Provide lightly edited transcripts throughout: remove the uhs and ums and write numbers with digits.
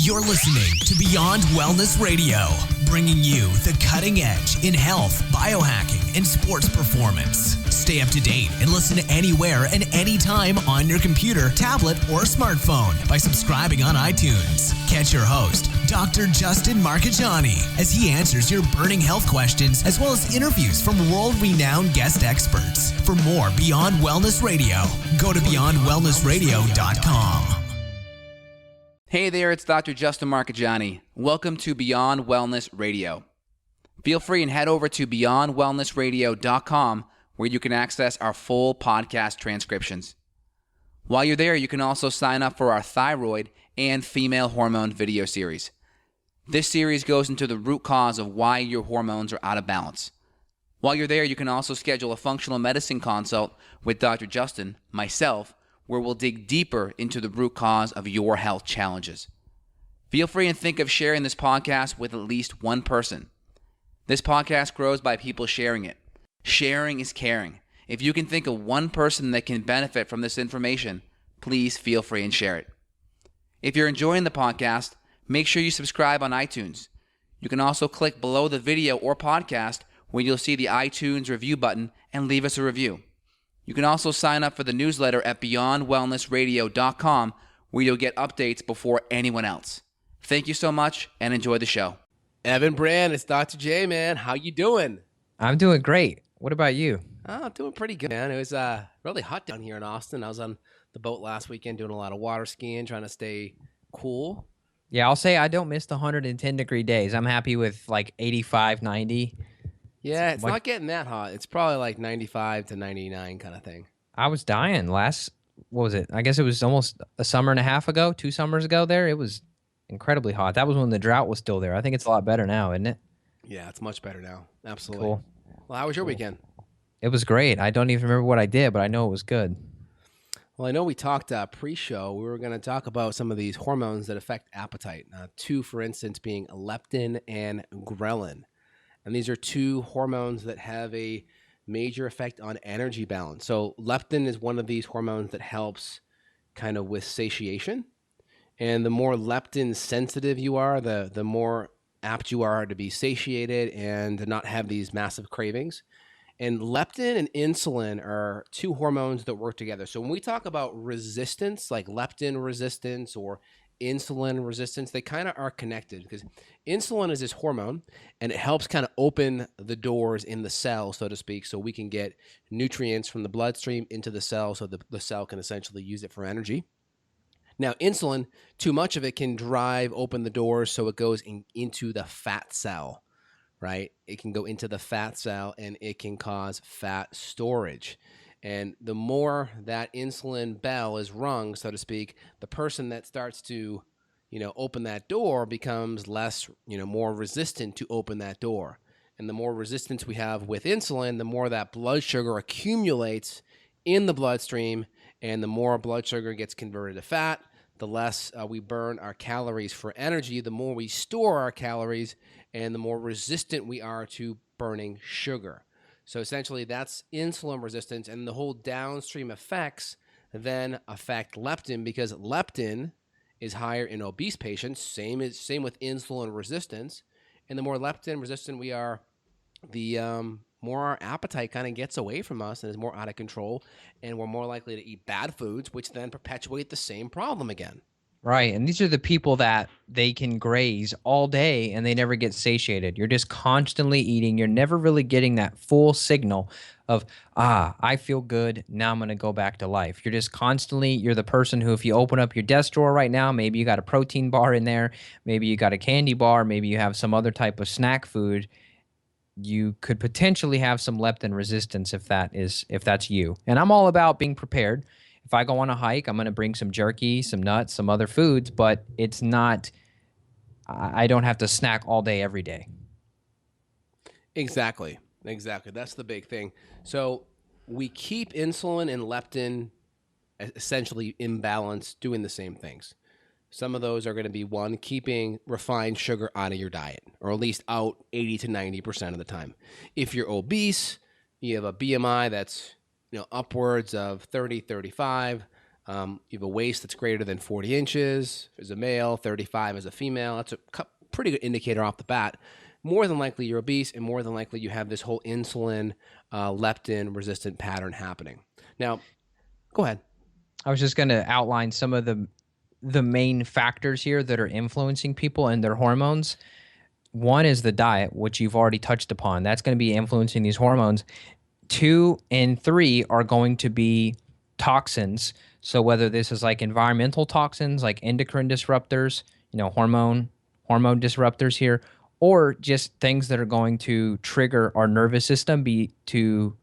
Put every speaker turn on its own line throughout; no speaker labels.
You're listening to Beyond Wellness Radio, bringing you the cutting edge in health, biohacking, and sports performance. Stay up to date and listen anywhere and anytime on your computer, tablet, or smartphone by subscribing on iTunes. Catch your host, Dr. Justin Marchegiani, as he answers your burning health questions as well as interviews from world-renowned guest experts. For more Beyond Wellness Radio, go to beyondwellnessradio.com.
Hey there, it's Dr. Justin Marchegiani. Welcome to Beyond Wellness Radio. Feel free and head over to beyondwellnessradio.com where you can access our full podcast transcriptions. While you're there, you can also sign up for our thyroid and female hormone video series. This series goes into the root cause of why your hormones are out of balance. While you're there, you can also schedule a functional medicine consult with Dr. Justin, myself, where we'll dig deeper into the root cause of your health challenges. Feel free and think of sharing this podcast with at least one person. This podcast grows by people sharing it. Sharing is caring. If you can think of one person that can benefit from this information, please feel free and share it. If you're enjoying the podcast, make sure you subscribe on iTunes. You can also click below the video or podcast where you'll see the iTunes review button and leave us a review. You can also sign up for the newsletter at beyondwellnessradio.com where you'll get updates before anyone else. Thank you so much and enjoy the show.
Evan Brand, it's Dr. J, man. How you doing?
I'm doing great. What about you?
Oh, doing pretty good, man. It was really hot down here in Austin. I was on the boat last weekend doing a lot of water skiing, trying to stay cool.
Yeah, I'll say I don't miss the 110-degree days. I'm happy with like 85, 90.
Yeah, it's not getting that hot. It's probably like 95 to 99 kind of thing.
I was dying what was it? I guess it was almost a summer and a half ago, 2 summers ago there. It was incredibly hot. That was when the drought was still there. I think it's a lot better now, isn't it?
Yeah, it's much better now. Absolutely.
Cool.
Well, how was your weekend?
It was great. I don't even remember what I did, but I know it was good.
Well, I know we talked pre-show. We were going to talk about some of these hormones that affect appetite. 2, for instance, being leptin and ghrelin. And these are 2 hormones that have a major effect on energy balance. So leptin is one of these hormones that helps kind of with satiation. And the more leptin sensitive you are, the more apt you are to be satiated and to not have these massive cravings. And leptin and insulin are 2 hormones that work together. So when we talk about resistance, like leptin resistance or insulin resistance, they kind of are connected because insulin is this hormone and it helps kind of open the doors in the cell, so to speak, so we can get nutrients from the bloodstream into the cell so the cell can essentially use it for energy. Now, insulin, too much of it can drive open the doors so it goes into the fat cell, right? It can go into the fat cell and it can cause fat storage. And the more that insulin bell is rung, so to speak, the person that starts to, open that door becomes less, more resistant to open that door. And the more resistance we have with insulin, the more that blood sugar accumulates in the bloodstream, and the more blood sugar gets converted to fat, the less we burn our calories for energy, the more we store our calories, and the more resistant we are to burning sugar. So essentially, that's insulin resistance, and the whole downstream effects then affect leptin because leptin is higher in obese patients. Same with insulin resistance, and the more leptin resistant we are, the more our appetite kind of gets away from us and is more out of control, and we're more likely to eat bad foods, which then perpetuate the same problem again.
Right, and these are the people that they can graze all day and they never get satiated. You're just constantly eating. You're never really getting that full signal of, I feel good, now I'm going to go back to life. You're just you're the person who, if you open up your desk drawer right now, maybe you got a protein bar in there, maybe you got a candy bar, maybe you have some other type of snack food. You could potentially have some leptin resistance if that's you. And I'm all about being prepared. If I go on a hike, I'm going to bring some jerky, some nuts, some other foods, but it's not, I don't have to snack all day, every day.
Exactly. That's the big thing. So we keep insulin and leptin essentially in balance, doing the same things. Some of those are going to be, 1, keeping refined sugar out of your diet, or at least out 80 to 90% of the time. If you're obese, you have a BMI that's upwards of 30, 35, You have a waist that's greater than 40 inches as a male, 35 as a female. That's a pretty good indicator off the bat. More than likely you're obese, and more than likely you have this whole insulin, leptin resistant pattern happening. Now, go ahead.
I was just going to outline some of the main factors here that are influencing people and their hormones. One is the diet, which you've already touched upon. That's going to be influencing these hormones. 2 and 3 are going to be toxins. So whether this is like environmental toxins, like endocrine disruptors, hormone disruptors here, or just things that are going to trigger our nervous system to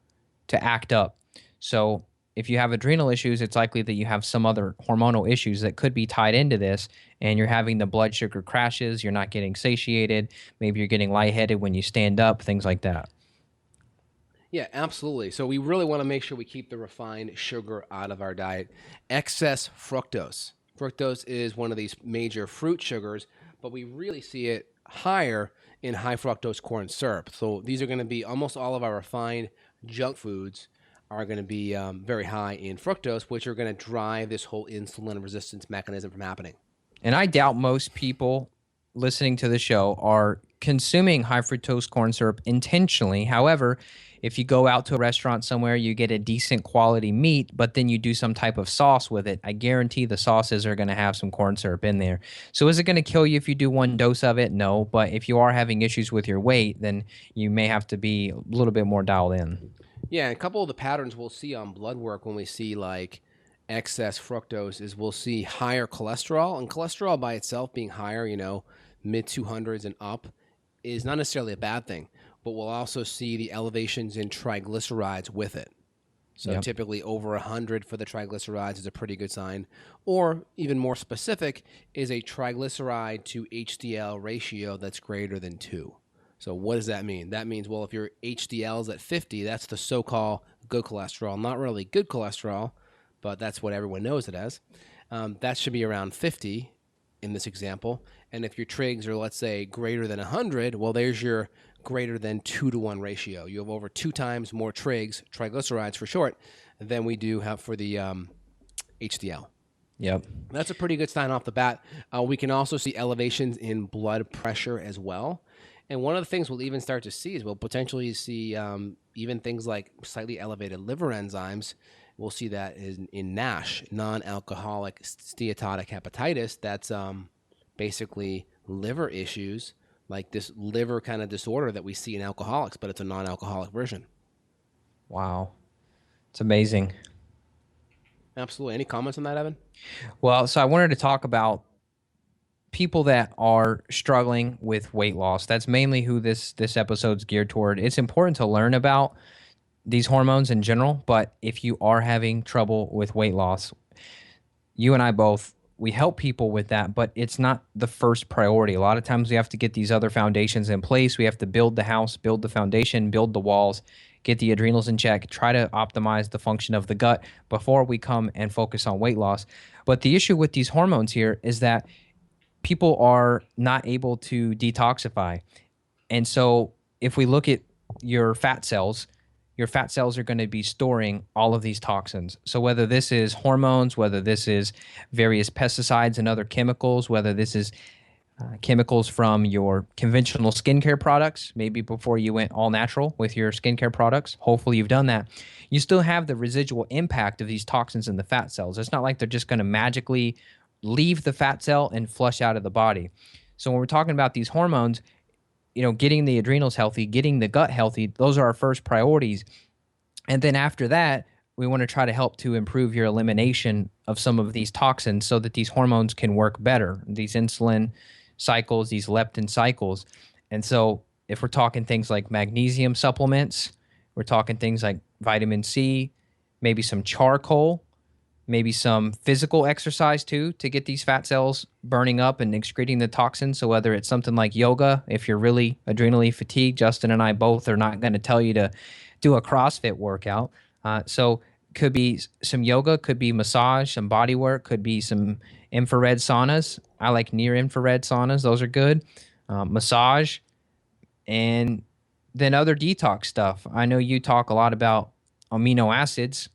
act up. So if you have adrenal issues, it's likely that you have some other hormonal issues that could be tied into this, and you're having the blood sugar crashes, you're not getting satiated, maybe you're getting lightheaded when you stand up, things like that.
Yeah, absolutely. So we really want to make sure we keep the refined sugar out of our diet. Excess fructose. Fructose is one of these major fruit sugars, but we really see it higher in high fructose corn syrup. So these are going to be almost all of our refined junk foods are going to be very high in fructose, which are going to drive this whole insulin resistance mechanism from happening.
And I doubt most people listening to the show are consuming high fructose corn syrup intentionally. However, if you go out to a restaurant somewhere, you get a decent quality meat, but then you do some type of sauce with it, I guarantee the sauces are going to have some corn syrup in there. So is it going to kill you if you do one dose of it? No. But if you are having issues with your weight, then you may have to be a little bit more dialed in.
Yeah, and a couple of the patterns we'll see on blood work when we see like excess fructose is we'll see higher cholesterol, and cholesterol by itself being higher, mid 200s and up is not necessarily a bad thing, but we'll also see the elevations in triglycerides with it. So typically over 100 for the triglycerides is a pretty good sign, or even more specific is a triglyceride to HDL ratio that's greater than 2. So what does that mean? That means, well, if your HDL is at 50, that's the so-called good cholesterol. Not really good cholesterol, but that's what everyone knows it as. That should be around 50 in this example. And if your trigs are, let's say, greater than 100, well, there's your greater than 2-to-1 ratio. You have over 2 times more triglycerides for short, than we do have for the HDL.
Yep.
That's a pretty good sign off the bat. We can also see elevations in blood pressure as well. And one of the things we'll even start to see is we'll potentially see even things like slightly elevated liver enzymes. We'll see that in NASH, non-alcoholic steatotic hepatitis. That's basically liver issues, like this liver kind of disorder that we see in alcoholics, but it's a non-alcoholic version.
Wow. It's amazing.
Absolutely. Any comments on that, Evan?
Well, so I wanted to talk about people that are struggling with weight loss. That's mainly who this episode's geared toward. It's important to learn about these hormones in general, but if you are having trouble with weight loss, you and I both, we help people with that, but it's not the first priority. A lot of times we have to get these other foundations in place. We have to build the house, build the foundation, build the walls, get the adrenals in check, try to optimize the function of the gut before we come and focus on weight loss. But the issue with these hormones here is that people are not able to detoxify. And so if we look at your fat cells are going to be storing all of these toxins. So whether this is hormones, whether this is various pesticides and other chemicals, whether this is chemicals from your conventional skincare products, maybe before you went all natural with your skincare products, hopefully you've done that, you still have the residual impact of these toxins in the fat cells. It's not like they're just going to magically leave the fat cell and flush out of the body. So when we're talking about these hormones, getting the adrenals healthy, getting the gut healthy, those are our first priorities. And then after that, we want to try to help to improve your elimination of some of these toxins so that these hormones can work better, these insulin cycles, these leptin cycles. And so if we're talking things like magnesium supplements, we're talking things like vitamin C, maybe some charcoal, maybe some physical exercise too to get these fat cells burning up and excreting the toxins. So whether it's something like yoga, if you're really adrenally fatigued, Justin and I both are not going to tell you to do a CrossFit workout. So could be some yoga, could be massage, some body work, could be some infrared saunas. I like near infrared saunas. Those are good. Massage, and then other detox stuff. I know you talk a lot about amino acids,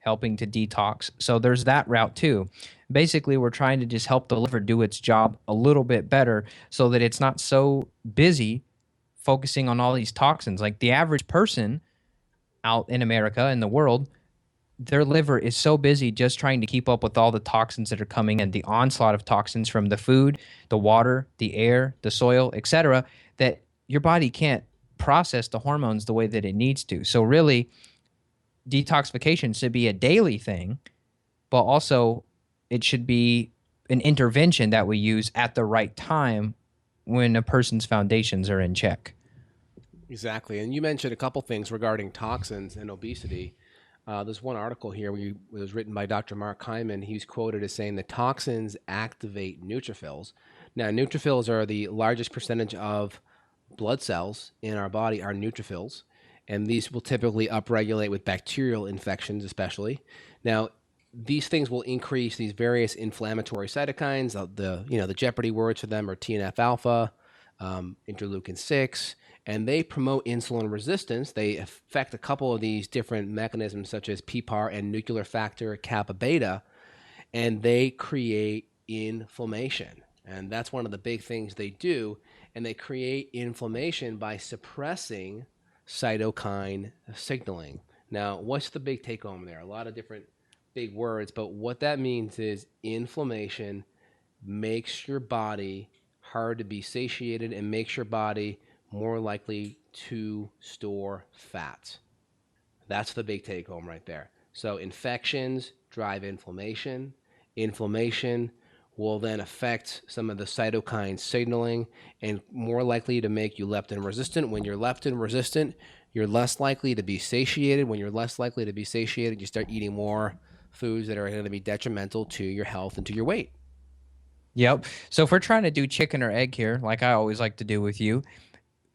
helping to detox. So there's that route too. Basically, we're trying to just help the liver do its job a little bit better so that it's not so busy focusing on all these toxins. Like the average person out in America, in the world, their liver is so busy just trying to keep up with all the toxins that are coming in, the onslaught of toxins from the food, the water, the air, the soil, etc., that your body can't process the hormones the way that it needs to. So really, detoxification should be a daily thing, but also it should be an intervention that we use at the right time when a person's foundations are in check.
Exactly. And you mentioned a couple things regarding toxins and obesity. There's one article here it was written by Dr. Mark Hyman. He's quoted as saying the toxins activate neutrophils. Now, neutrophils are the largest percentage of blood cells in our body are neutrophils, and these will typically upregulate with bacterial infections especially. Now, these things will increase these various inflammatory cytokines. The jeopardy words for them are TNF alpha, interleukin 6, and they promote insulin resistance. They affect a couple of these different mechanisms such as PPAR and nuclear factor kappa beta, and they create inflammation. And that's one of the big things they do, and they create inflammation by suppressing cytokine signaling. Now, what's the big take home there? A lot of different big words, but what that means is inflammation makes your body hard to be satiated and makes your body more likely to store fat. That's the big take home right there. So infections drive inflammation. Inflammation will then affect some of the cytokine signaling and more likely to make you leptin resistant. When you're leptin resistant, you're less likely to be satiated. When you're less likely to be satiated, you start eating more foods that are going to be detrimental to your health and to your weight.
Yep. So if we're trying to do chicken or egg here, like I always like to do with you,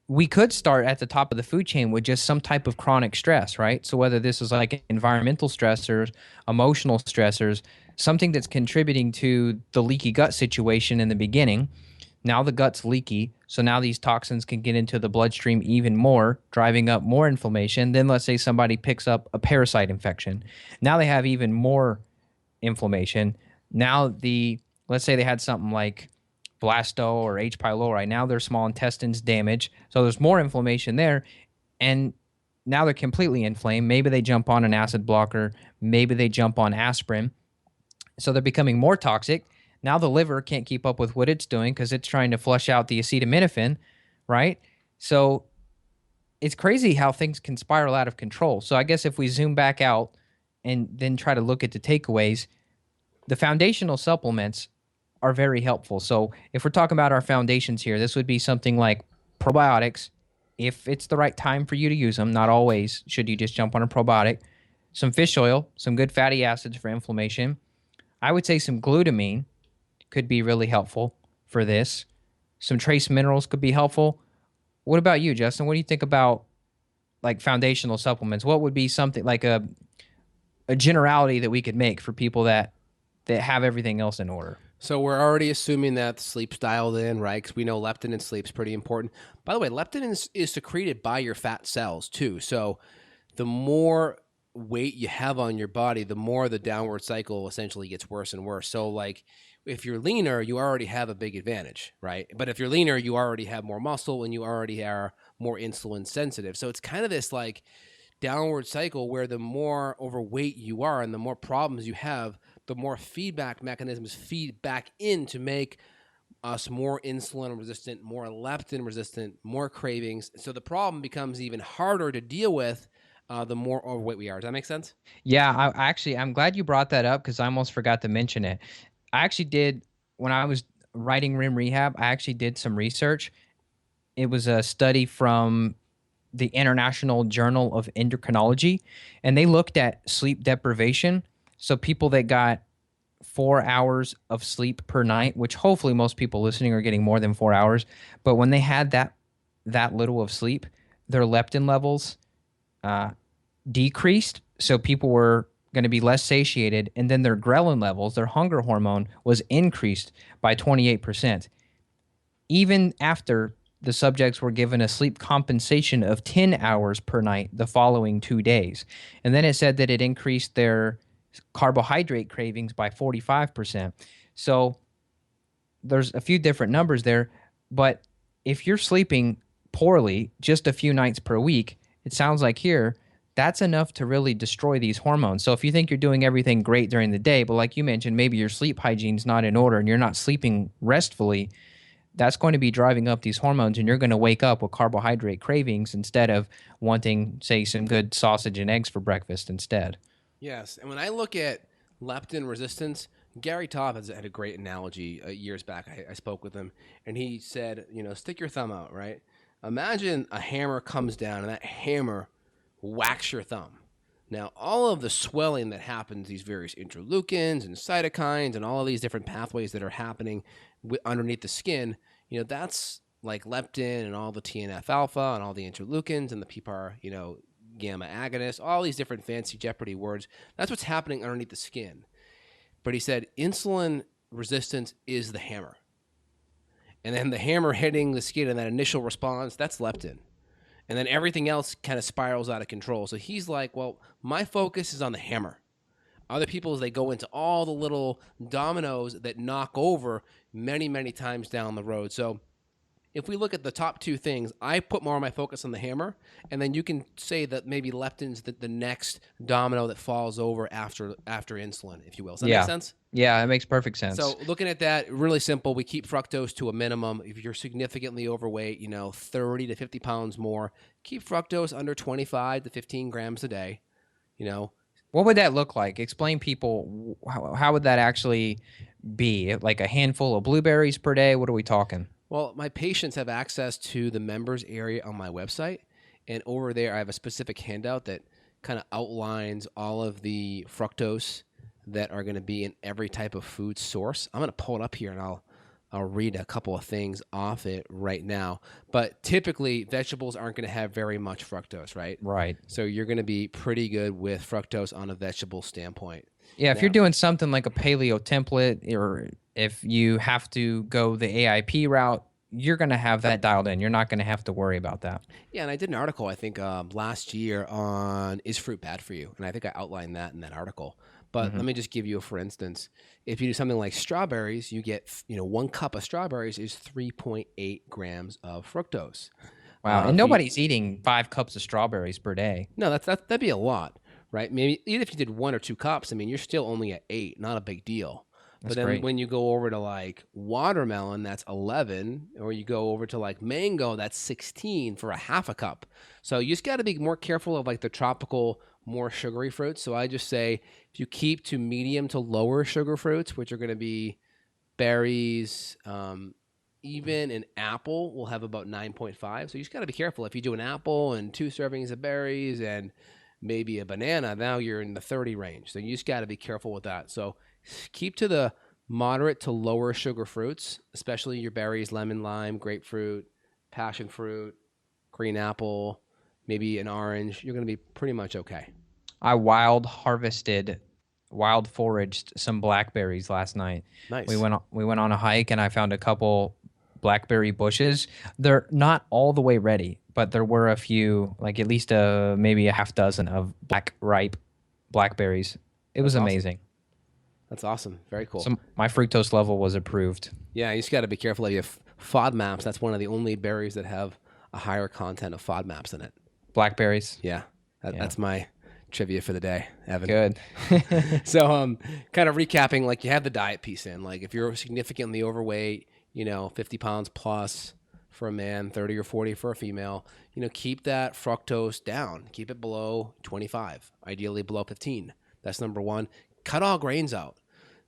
we could start at the top of the food chain with just some type of chronic stress, right? So whether this is like environmental stressors, emotional stressors, something that's contributing to the leaky gut situation in the beginning. Now the gut's leaky, so now these toxins can get into the bloodstream even more, driving up more inflammation. Then let's say somebody picks up a parasite infection. Now they have even more inflammation. Now let's say they had something like blasto or H. pylori. Now their small intestine's damaged, so there's more inflammation there, and now they're completely inflamed. Maybe they jump on an acid blocker. Maybe they jump on aspirin. So they're becoming more toxic. Now the liver can't keep up with what it's doing because it's trying to flush out the acetaminophen, right? So it's crazy how things can spiral out of control. So I guess if we zoom back out and then try to look at the takeaways, the foundational supplements are very helpful. So if we're talking about our foundations here, this would be something like probiotics, if it's the right time for you to use them. Not always should you just jump on a probiotic. Some fish oil, some good fatty acids for inflammation. I would say some glutamine could be really helpful for this. Some trace minerals could be helpful. What about you, Justin? What do you think about like foundational supplements? What would be something like a generality that we could make for people that have everything else in order?
So we're already assuming that sleep's dialed in, right? Because we know leptin in sleep's pretty important. By the way, leptin is secreted by your fat cells too. So the more weight you have on your body, the more the downward cycle essentially gets worse and worse. So like if you're leaner, you already have a big advantage, right? But if you're leaner, you already have more muscle and you already are more insulin sensitive. So it's kind of this like downward cycle where the more overweight you are and the more problems you have, the more feedback mechanisms feed back in to make us more insulin resistant, more leptin resistant, more cravings. So the problem becomes even harder to deal with the more overweight we are. Does that make sense?
Yeah, I'm glad you brought that up because I almost forgot to mention it. I actually did, when I was writing Rim Rehab, I actually did some research. It was a study from the International Journal of Endocrinology, and they looked at sleep deprivation. So people that got 4 hours of sleep per night, which hopefully most people listening are getting more than 4 hours, but when they had that little of sleep, their leptin levels decreased. So people were going to be less satiated, and then their ghrelin levels, their hunger hormone, was increased by 28%. Even after the subjects were given a sleep compensation of 10 hours per night the following 2 days. And then it said that it increased their carbohydrate cravings by 45%. So there's a few different numbers there, but if you're sleeping poorly just a few nights per week, it sounds like here, that's enough to really destroy these hormones. So if you think you're doing everything great during the day, but like you mentioned, maybe your sleep hygiene's not in order and you're not sleeping restfully, that's going to be driving up these hormones, and you're going to wake up with carbohydrate cravings instead of wanting, say, some good sausage and eggs for breakfast instead.
Yes, and when I look at leptin resistance, Gary Topp had a great analogy years back. I spoke with him, and he said, stick your thumb out, right? Imagine a hammer comes down, and that hammer whacks your thumb. Now, all of the swelling that happens, these various interleukins and cytokines and all of these different pathways that are happening underneath the skin, that's like leptin and all the TNF alpha and all the interleukins and the PPAR, gamma agonists, all these different fancy Jeopardy words. That's what's happening underneath the skin. But he said insulin resistance is the hammer. And then the hammer hitting the skin and that initial response, that's leptin. And then everything else kind of spirals out of control. So he's like, well, my focus is on the hammer. Other people, as they go into all the little dominoes that knock over many, many times down the road. So if we look at the top two things, I put more of my focus on the hammer, and then you can say that maybe leptin's the next domino that falls over after insulin, if you will. Does that make sense?
Yeah, it makes perfect sense.
So looking at that, really simple. We keep fructose to a minimum. If you're significantly overweight, 30 to 50 pounds more, keep fructose under 25 to 15 grams a day,
What would that look like? Explain people, how would that actually be? Like a handful of blueberries per day? What are we talking?
Well, my patients have access to the members area on my website, and over there I have a specific handout that kind of outlines all of the fructose that are going to be in every type of food source. I'm going to pull it up here, and I'll read a couple of things off it right now. But typically, vegetables aren't going to have very much fructose, right?
Right.
So you're going to be pretty good with fructose on a vegetable standpoint.
Yeah, if you're doing something like a paleo template, or if you have to go the AIP route, you're going to have that dialed in. You're not going to have to worry about that.
Yeah, and I did an article, I think, last year on is fruit bad for you? And I think I outlined that in that article. But let me just give you for instance. If you do something like strawberries, you get, 1 cup of strawberries is 3.8 grams of fructose.
Wow, and nobody's eating 5 cups of strawberries per day.
No, that'd be a lot, right? Maybe even if you did 1 or 2 cups, you're still only at 8, not a big deal. But then when you go over to like watermelon, that's 11, or you go over to like mango, that's 16 for a half a cup. So you just got to be more careful of like the tropical, more sugary fruits. So I just say if you keep to medium to lower sugar fruits, which are going to be berries, even an apple will have about 9.5. So you just got to be careful. If you do an apple and 2 servings of berries and maybe a banana, now you're in the 30 range. So you just got to be careful with that. So keep to the moderate to lower sugar fruits, especially your berries, lemon, lime, grapefruit, passion fruit, green apple, maybe an orange. You're going to be pretty much okay.
I wild foraged some blackberries last night.
Nice.
We went on a hike, and I found a couple blackberry bushes. They're not all the way ready, but there were a few, like at least maybe a half dozen of ripe blackberries. It was amazing.
That's awesome. Very cool.
So my fructose level was approved.
Yeah, you just got to be careful. You have FODMAPs. That's one of the only berries that have a higher content of FODMAPs in it.
Blackberries.
Yeah, that's my trivia for the day, Evan.
Good.
So, kind of recapping, like you have the diet piece in. Like if you're significantly overweight, 50 pounds plus for a man, 30 or 40 for a female, keep that fructose down. Keep it below 25, ideally below 15. That's number one. Cut all grains out.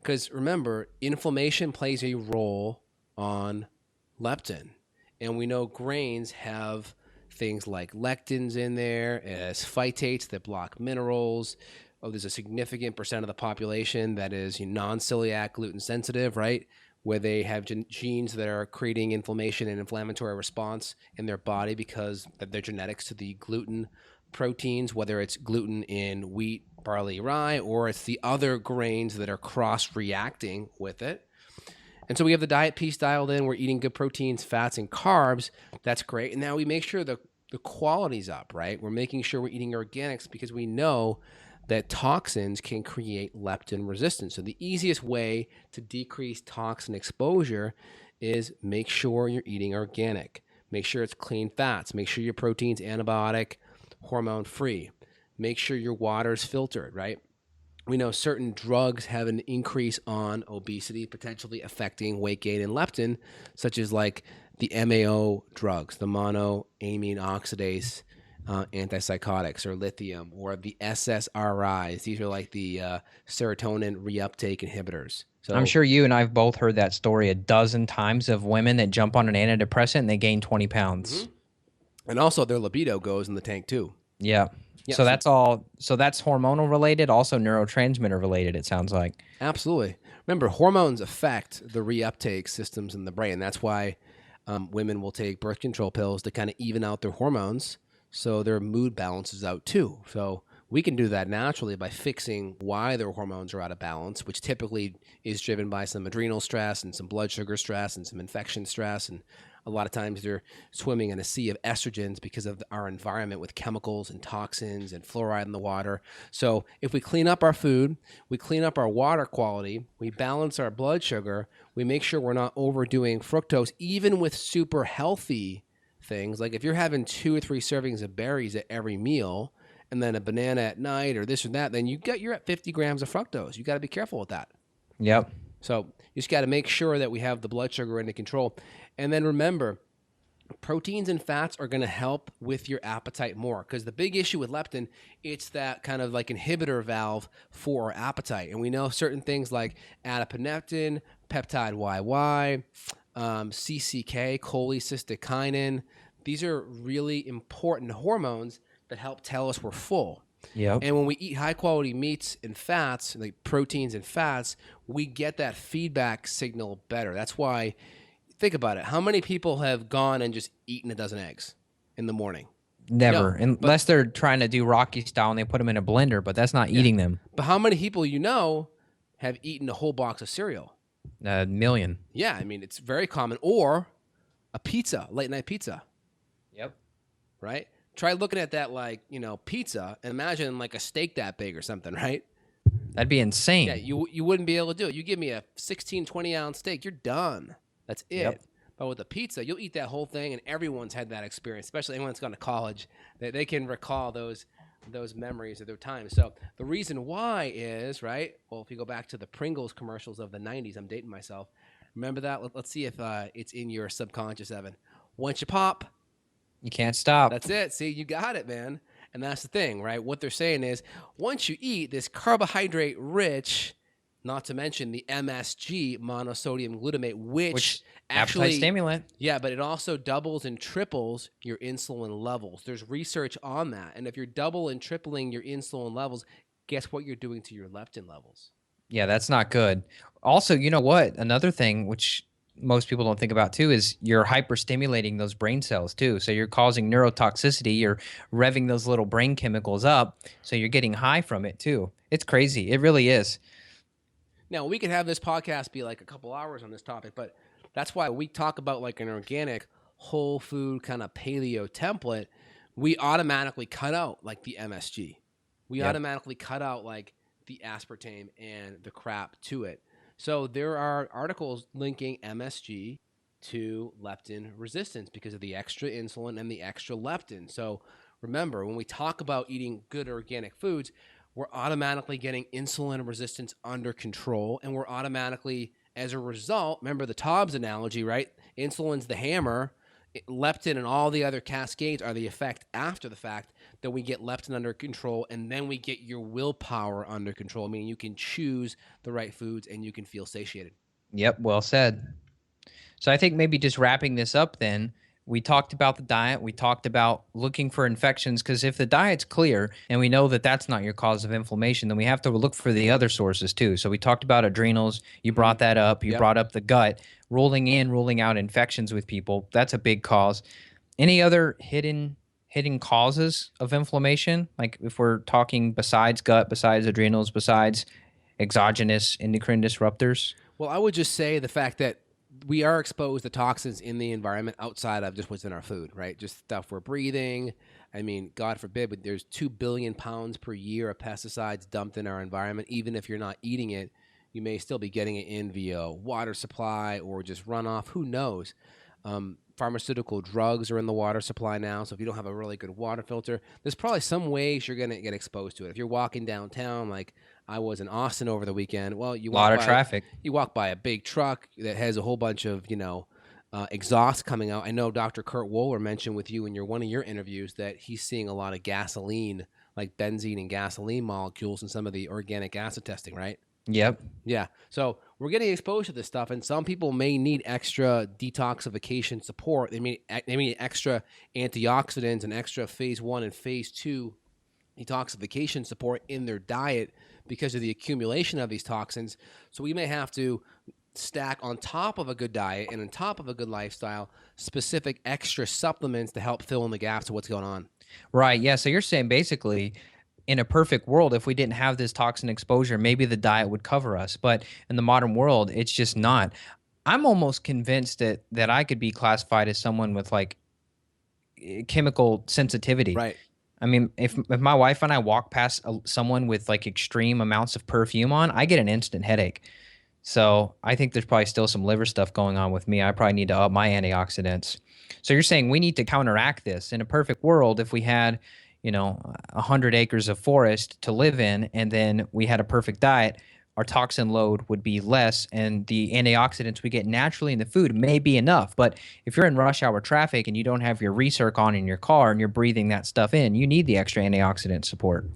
Because remember, inflammation plays a role on leptin. And we know grains have things like lectins in there as phytates that block minerals. There's a significant percent of the population that is non-celiac gluten sensitive, right? Where they have genes that are creating inflammation and inflammatory response in their body because of their genetics to the gluten proteins, whether it's gluten in wheat, barley, rye, or it's the other grains that are cross-reacting with it. And so we have the diet piece dialed in. We're eating good proteins, fats, and carbs. That's great. And now we make sure the quality's up, right? We're making sure we're eating organics because we know that toxins can create leptin resistance. So the easiest way to decrease toxin exposure is make sure you're eating organic. Make sure it's clean fats. Make sure your protein's antibiotic, hormone free. Make sure your water's filtered, right? We know certain drugs have an increase on obesity, potentially affecting weight gain and leptin, such as like the MAO drugs, the monoamine oxidase antipsychotics, or lithium, or the SSRIs. These are like the serotonin reuptake inhibitors. So
I'm sure you and I have both heard that story a dozen times of women that jump on an antidepressant and they gain 20 pounds.
And also their libido goes in the tank too.
Yeah.
Yeah,
So that's all. So that's hormonal related, also neurotransmitter related, it sounds like.
Absolutely. Remember, hormones affect the reuptake systems in the brain. That's why women will take birth control pills to kind of even out their hormones so their mood balances out too. So we can do that naturally by fixing why their hormones are out of balance, which typically is driven by some adrenal stress and some blood sugar stress and some infection stress. And a lot of times they're swimming in a sea of estrogens because of our environment with chemicals and toxins and fluoride in the water. So if we clean up our food, we clean up our water quality, we balance our blood sugar, we make sure we're not overdoing fructose, even with super healthy things. Like if you're having 2 or 3 servings of berries at every meal and then a banana at night or this or that, then you're at 50 grams of fructose. You got to be careful with that.
Yep.
So you just got to make sure that we have the blood sugar under control. And then remember, proteins and fats are going to help with your appetite more, because the big issue with leptin, it's that kind of like inhibitor valve for our appetite. And we know certain things like adiponectin, peptide YY, CCK, cholecystokinin. These are really important hormones that help tell us we're full.
Yep.
And when we eat high quality meats and fats, like proteins and fats, we get that feedback signal better. That's why, think about it. How many people have gone and just eaten a dozen eggs in the morning?
Never.
No,
Unless they're trying to do Rocky style and they put them in a blender, but that's not eating them.
But how many people have eaten a whole box of cereal?
A million.
Yeah, I mean, it's very common. Or a pizza, late night pizza.
Yep.
Right? Try looking at that like, pizza, and imagine like a steak that big or something, right?
That'd be insane.
Yeah, you wouldn't be able to do it. You give me a 16, 20-ounce steak, you're done. That's it.
Yep.
But with a pizza, you'll eat that whole thing, and everyone's had that experience, especially anyone that's gone to college. They can recall those memories of their time. So the reason why is, right, well, if you go back to the Pringles commercials of the 90s, I'm dating myself. Remember that? Let's see if it's in your subconscious, Evan. Once you pop,
you can't stop.
that's it. See, you got it, man. And that's the thing, right? What they're saying is once you eat this carbohydrate rich, not to mention the MSG, monosodium glutamate, which actually
appetite stimulant.
Yeah, but it also doubles and triples your insulin levels. There's research on that. And if you're double and tripling your insulin levels, guess what you're doing to your leptin levels?
Yeah, that's not good. Also, you know what? Another thing which most people don't think about too is you're hyperstimulating those brain cells too. So you're causing neurotoxicity. You're revving those little brain chemicals up. So you're getting high from it too. It's crazy. It really is.
Now, we could have this podcast be like a couple hours on this topic, but that's why we talk about like an organic, whole food kind of paleo template. We automatically cut out like the MSG. We automatically cut out like the aspartame and the crap to it. So there are articles linking MSG to leptin resistance because of the extra insulin and the extra leptin. So remember, when we talk about eating good organic foods, we're automatically getting insulin resistance under control, and we're automatically, as a result, remember the Tobbs analogy, right? Insulin's the hammer, leptin and all the other cascades are the effect after the fact that we get leptin under control, and then we get your willpower under control, meaning you can choose the right foods and you can feel satiated.
Yep, well said. So I think maybe just wrapping this up then, we talked about the diet. We talked about looking for infections, because if the diet's clear and we know that that's not your cause of inflammation, then we have to look for the other sources too. So we talked about adrenals. You brought that up. You brought up the gut. Ruling out infections with people. That's a big cause. Any other hidden causes of inflammation? Like if we're talking besides gut, besides adrenals, besides exogenous endocrine disruptors?
Well, I would just say the fact that we are exposed to toxins in the environment outside of just what's in our food, right? Just stuff we're breathing. I mean, God forbid, but there's 2 billion pounds per year of pesticides dumped in our environment. Even if you're not eating it, you may still be getting it in via water supply or just runoff. Who knows? Pharmaceutical drugs are in the water supply now. So if you don't have a really good water filter, there's probably some ways you're going to get exposed to it. If you're walking downtown, like I was in Austin over the weekend, well, you
A lot
walk
of
by,
traffic.
you walk by a big truck that has a whole bunch of, exhaust coming out. I know Dr. Kurt Wohler mentioned with you in one of your interviews that he's seeing a lot of gasoline, like benzene and gasoline molecules in some of the organic acid testing, right?
Yep.
Yeah. So we're getting exposed to this stuff, and some people may need extra detoxification support. They need extra antioxidants and extra phase 1 and phase 2 detoxification support in their diet because of the accumulation of these toxins. So we may have to stack on top of a good diet and on top of a good lifestyle specific extra supplements to help fill in the gaps of what's going on.
Right. Yeah. So you're saying basically, in a perfect world, if we didn't have this toxin exposure, maybe the diet would cover us. But in the modern world, it's just not. I'm almost convinced that I could be classified as someone with like chemical sensitivity.
Right.
I mean, if my wife and I walk past someone with like extreme amounts of perfume on, I get an instant headache. So I think there's probably still some liver stuff going on with me. I probably need to up my antioxidants. So you're saying we need to counteract this. In a perfect world, if we had 100 acres of forest to live in, and then we had a perfect diet, our toxin load would be less, and the antioxidants we get naturally in the food may be enough. But if you're in rush hour traffic and you don't have your recirc on in your car and you're breathing that stuff in, you need the extra antioxidant support.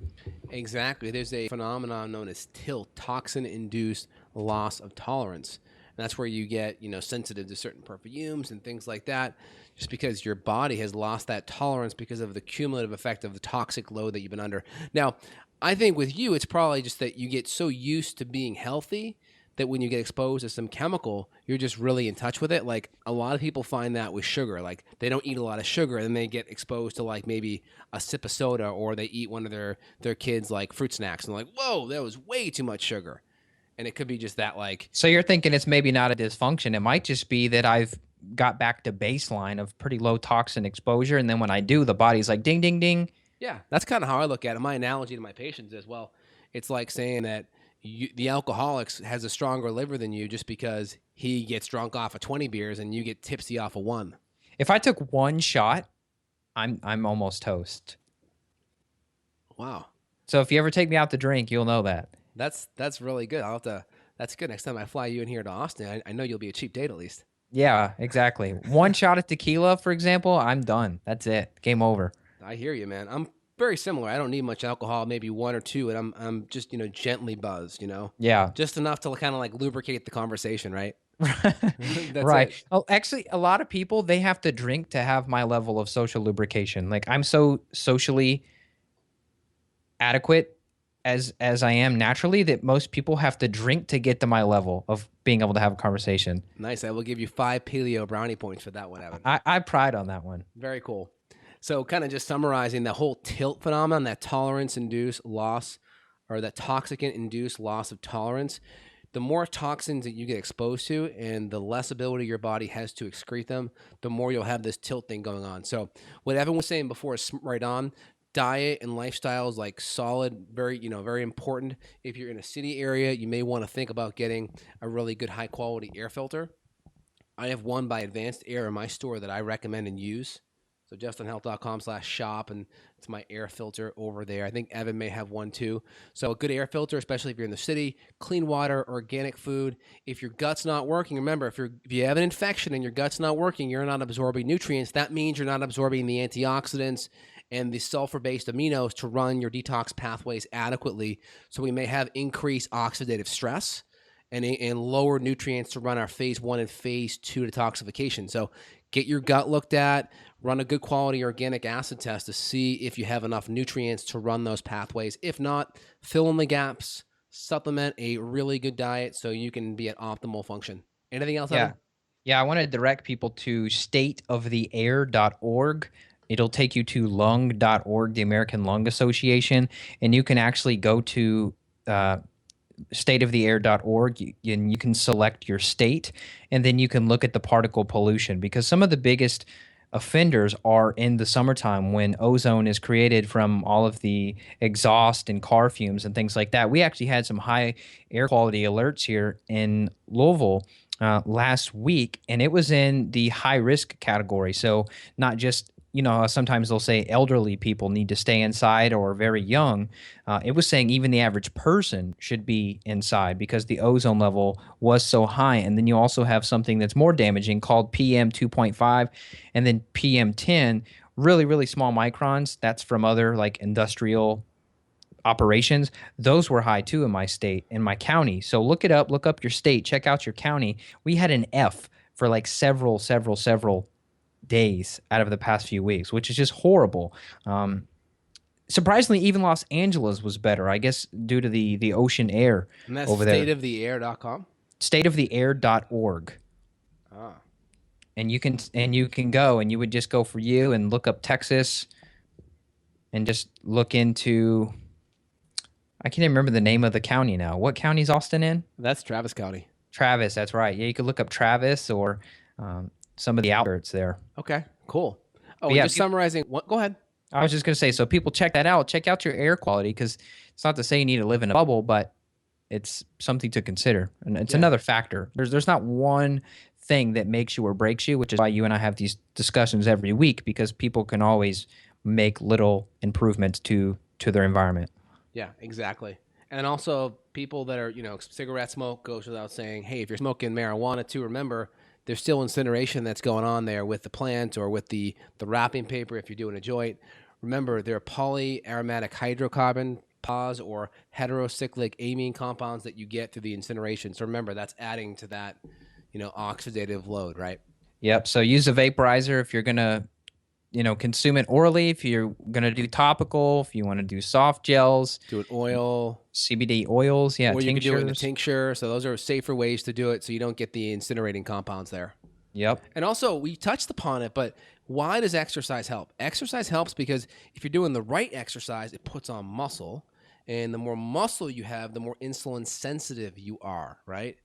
Exactly. There's a phenomenon known as TILT, toxin-induced loss of tolerance. And that's where you get, sensitive to certain perfumes and things like that, just because your body has lost that tolerance because of the cumulative effect of the toxic load that you've been under. Now, I think with you, it's probably just that you get so used to being healthy that when you get exposed to some chemical, you're just really in touch with it. Like a lot of people find that with sugar, like they don't eat a lot of sugar and then they get exposed to like maybe a sip of soda, or they eat one of their kids like fruit snacks and they're like, whoa, that was way too much sugar. And it could be just that like.
So you're thinking it's maybe not a dysfunction. It might just be that I've got back to baseline of pretty low toxin exposure. And then when I do, the body's like ding, ding, ding.
Yeah, that's kind of how I look at it. My analogy to my patients as well, it's like saying that the alcoholic has a stronger liver than you just because he gets drunk off of 20 beers and you get tipsy off of 1.
If I took one shot, I'm almost toast.
Wow.
So if you ever take me out to drink, you'll know that.
That's really good. That's good. Next time I fly you in here to Austin, I know you'll be a cheap date at least.
Yeah, exactly. One shot of tequila, for example, I'm done. That's it. Game over.
I hear you, man. I'm very similar. I don't need much alcohol, maybe 1 or 2, and I'm just, gently buzzed,
Yeah.
Just enough to kind of like lubricate the conversation, right?
Right.
It.
Oh, actually, a lot of people, they have to drink to have my level of social lubrication. Like I'm so socially adequate as I am naturally that most people have to drink to get to my level of being able to have a conversation.
Nice. I will give you 5 paleo brownie points for that one, Evan.
I pride on that one.
Very cool. So kind of just summarizing the whole TILT phenomenon, that tolerance-induced loss, or that toxicant-induced loss of tolerance, the more toxins that you get exposed to and the less ability your body has to excrete them, the more you'll have this TILT thing going on. So what Evan was saying before is right on. Diet and lifestyle is like solid, very important. If you're in a city area, you may want to think about getting a really good high quality air filter. I have one by Advanced Air in my store that I recommend and use. So justinhealth.com/shop, and it's my air filter over there. I think Evan may have one too. So a good air filter, especially if you're in the city, clean water, organic food. If your gut's not working, remember, if you have an infection and your gut's not working, you're not absorbing nutrients. That means you're not absorbing the antioxidants and the sulfur-based aminos to run your detox pathways adequately. So we may have increased oxidative stress and lower nutrients to run our phase 1 and phase 2 detoxification. So get your gut looked at, run a good quality organic acid test to see if you have enough nutrients to run those pathways. If not, fill in the gaps, supplement a really good diet so you can be at optimal function. Anything else? Evan?
Yeah, I want to direct people to stateoftheair.org. It'll take you to lung.org, the American Lung Association, and you can actually go to stateoftheair.org, and you can select your state, and then you can look at the particle pollution, because some of the biggest offenders are in the summertime when ozone is created from all of the exhaust and car fumes and things like that. We actually had some high air quality alerts here in Louisville last week, and it was in the high risk category. So not just, sometimes they'll say elderly people need to stay inside or very young. It was saying even the average person should be inside because the ozone level was so high. And then you also have something that's more damaging called PM 2.5 and then PM 10, really, really small microns. That's from other like industrial operations. Those were high too in my state, in my county. So look it up, look up your state, check out your county. We had an F for like several days out of the past few weeks, which is just horrible. Surprisingly, even Los Angeles was better, I guess, due to the ocean air
And that's
over there.
stateoftheair.com?
Stateoftheair.org.
Ah.
And you can go, and you would just go for you and look up Texas and just look into, I can't even remember the name of the county now. What county is Austin in?
That's Travis County.
Travis, that's right. Yeah, you could look up Travis or some of the outskirts there.
Okay, cool. Oh,
Yeah,
just summarizing. What? Go ahead.
I was just going to say, so people check that out. Check out your air quality, because it's not to say you need to live in a bubble, but it's something to consider. And it's another factor. There's not one thing that makes you or breaks you, which is why you and I have these discussions every week, because people can always make little improvements to their environment.
Yeah, exactly. And also people that are, cigarette smoke goes without saying, hey, if you're smoking marijuana too, remember, there's still incineration that's going on there with the plant or with the wrapping paper if you're doing a joint. Remember, there are polyaromatic hydrocarbon, PAHs, or heterocyclic amine compounds that you get through the incineration. So remember, that's adding to that, oxidative load, right?
Yep. So use a vaporizer if you're going to, consume it orally. If you're going to do topical, if you want to do soft gels.
Do an oil.
CBD oils, yeah,
Or you can do it in a
tinctures.
tincture. So those are safer ways to do it so you don't get the incinerating compounds there.
Yep.
And also, we touched upon it, but why does exercise help? Exercise helps because if you're doing the right exercise, it puts on muscle. And the more muscle you have, the more insulin sensitive you are, right?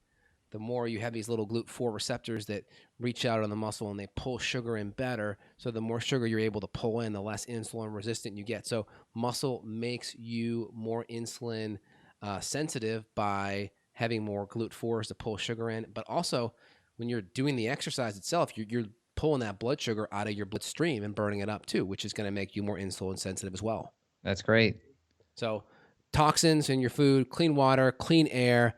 The more you have these little GLUT4 receptors that reach out on the muscle and they pull sugar in better. So the more sugar you're able to pull in, the less insulin resistant you get. So muscle makes you more insulin sensitive by having more GLUT4s to pull sugar in. But also, when you're doing the exercise itself, you're pulling that blood sugar out of your bloodstream and burning it up too, which is going to make you more insulin sensitive as well.
That's great.
So toxins in your food, clean water, clean air,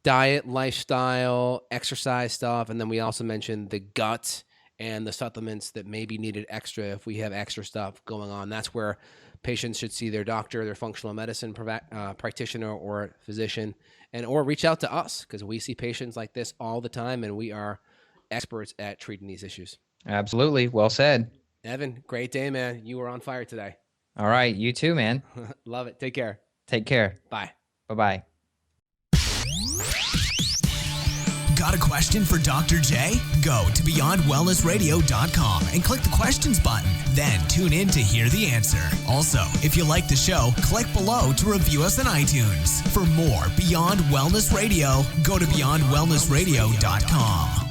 diet, lifestyle, exercise stuff. And then we also mentioned the gut and the supplements that may be needed extra if we have extra stuff going on. That's where patients should see their doctor, their functional medicine practitioner or physician, or reach out to us because we see patients like this all the time and we are experts at treating these issues.
Absolutely. Well said.
Evan, great day, man. You were on fire today.
All right. You too, man.
Love it. Take care.
Take care.
Bye.
Bye-bye.
Got a question for Dr. J? Go to beyondwellnessradio.com and click the questions button. Then tune in to hear the answer. Also, if you like the show, click below to review us on iTunes. For more Beyond Wellness Radio, go to beyondwellnessradio.com.